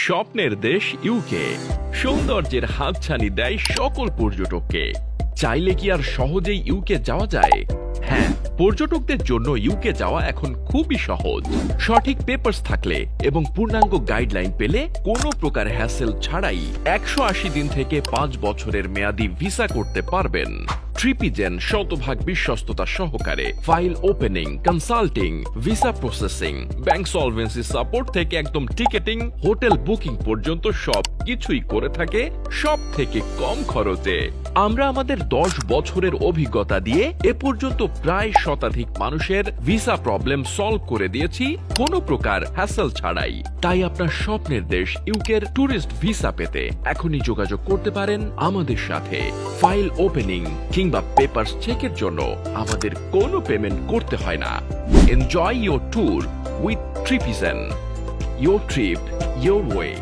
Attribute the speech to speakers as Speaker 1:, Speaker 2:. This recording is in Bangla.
Speaker 1: স্বপ্নের দেশ ইউকে সৌন্দর্যের হাতছানি দেয় সকল পর্যটককে। চাইলে কি আর সহজেই ইউকে যাওয়া যায়? হ্যাঁ, পর্যটকদের জন্য ইউকে যাওয়া এখন খুবই সহজ। সঠিক পেপারস থাকলে এবং পূর্ণাঙ্গ গাইডলাইন পেলে কোনো প্রকার হ্যাসেল ছাড়াই 180 দিন থেকে 5 বছরের মেয়াদি ভিসা করতে পারবেন। ট্রিপিজেন শতভাগ বিশ্বস্ততা সহকারে file opening, consulting, visa processing, bank solvency support থেকে একদম টিকেটিং, হোটেল বুকিং পর্যন্ত সব কিছুই করে থাকে সব থেকে কম খরচে। আমরা আমাদের 10 বছরের অভিজ্ঞতা দিয়ে এ পর্যন্ত প্রায় শতাধিক মানুষের ভিসা প্রবলেম সলভ করে দিয়েছি কোনো প্রকার হ্যাসেল ছাড়াই। তাই আপনার স্বপ্নের দেশ ইউকের ট্যুরিস্ট ভিসা পেতে এখনই যোগাযোগ করতে পারেন আমাদের সাথে। ফাইল ওপেনিং কিংবা পেপারস চেকের জন্য আমাদের কোনো পেমেন্ট করতে হয় না। Enjoy your tour with Tripzen. Your trip, your way.